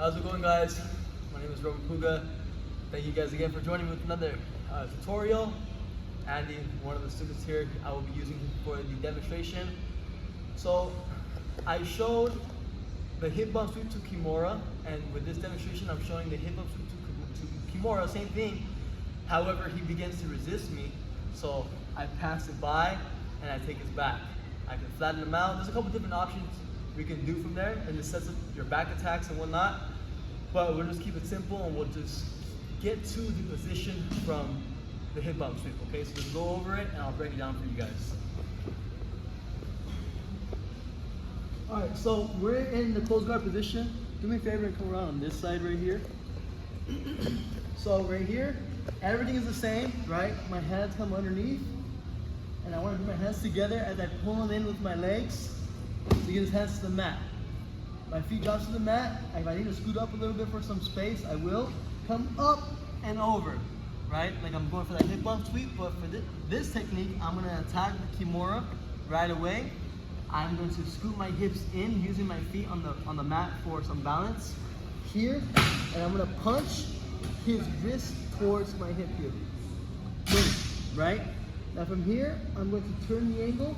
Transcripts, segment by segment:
How's it going, guys? My name is Robert Puga. Thank you guys again for joining me with another tutorial. Andy, one of the students here, I will be using for the demonstration. So I showed the hip bump sweep to Kimura, and with this demonstration I'm showing the hip bump sweep to Kimura, same thing. However, he begins to resist me, so I pass it by and I take his back. I can flatten him out. There's a couple different options we can do from there, and it sets up your back attacks and whatnot. But we'll just keep it simple and we'll just get to the position from the hip bump sweep, okay? So just go over it and I'll break it down for you guys. All right, so we're in the closed guard position. Do me a favor and come around on this side right here. So right here, everything is the same, right? My hands come underneath, and I want to bring my hands together as I pull them in with my legs to get his hands to the mat. My feet drop to the mat. If I need to scoot up a little bit for some space, I will. Come up and over, right? Like I'm going for that hip bump sweep, but for this technique, I'm going to attack the Kimura right away. I'm going to scoot my hips in using my feet on the mat for some balance here, and I'm going to punch his wrist towards my hip here. Boom, right? Now from here, I'm going to turn the angle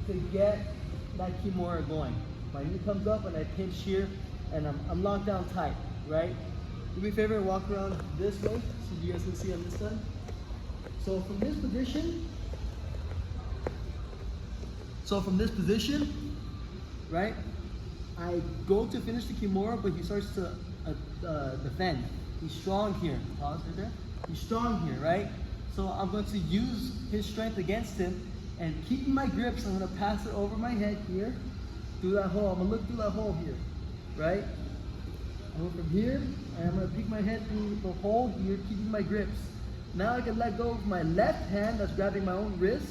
to get that Kimura going. My knee comes up and I pinch here, and I'm locked down tight, right? Do me a favor and walk around this way so you guys can see on this side. So from this position, right, I go to finish the Kimura, but he starts to defend. He's strong here. Pause right there. He's strong here, right? So I'm going to use his strength against him, and keeping my grips, I'm going to pass it over my head here, through that hole. I'm going to look through that hole here, right? I go from here, and I'm going to peek my head through the hole here, keeping my grips. Now I can let go of my left hand that's grabbing my own wrist,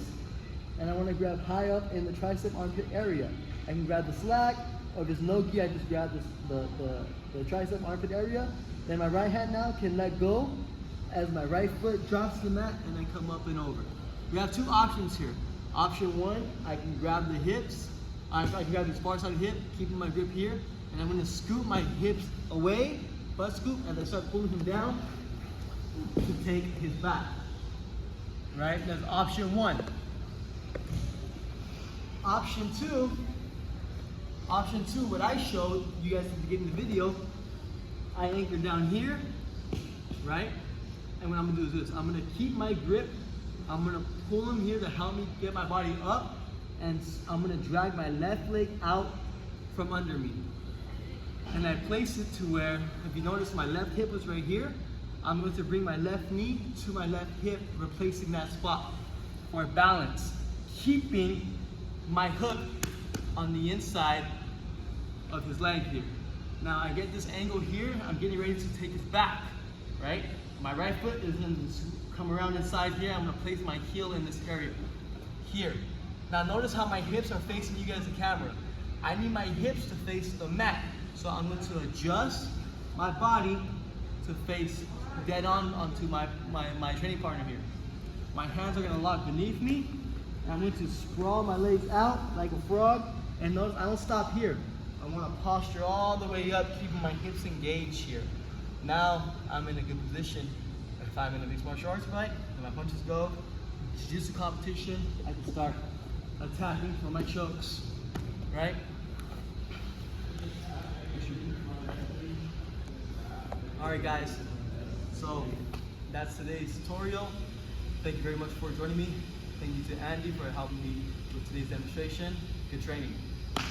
and I want to grab high up in the tricep armpit area. I can grab the slack, or if there's no gi, I just grab the tricep armpit area. Then my right hand now can let go as my right foot drops to the mat and then come up and over. We have two options here. Option one, I can grab the hips. I can grab this far side hip, keeping my grip here, and I'm going to scoop my hips away, butt scoop, and then start pulling him down to take his back. Right? That's option one. Option two, what I showed you guys at the beginning of the video, I anchor down here, right? And what I'm going to do is this. I'm going to keep my grip. I'm going to pull him here to help me get my body up, and I'm going to drag my left leg out from under me. And I place it to where, if you notice, my left hip was right here. I'm going to bring my left knee to my left hip, replacing that spot for balance, keeping my hook on the inside of his leg here. Now I get this angle here, I'm getting ready to take his back, right? My right foot is going to come around inside here. I'm going to place my heel in this area here. Now notice how my hips are facing you guys, the camera. I need my hips to face the mat. So I'm going to adjust my body to face dead on onto my training partner here. My hands are going to lock beneath me. And I'm going to sprawl my legs out like a frog. And notice I don't stop here. I want to posture all the way up, keeping my hips engaged here. Now I'm in a good position. If I'm in a mixed martial arts fight and my punches go, Jiu-Jitsu competition, I can start attacking for my chokes, right? All right, guys. So that's today's tutorial. Thank you very much for joining me. Thank you to Andy for helping me with today's demonstration. Good training.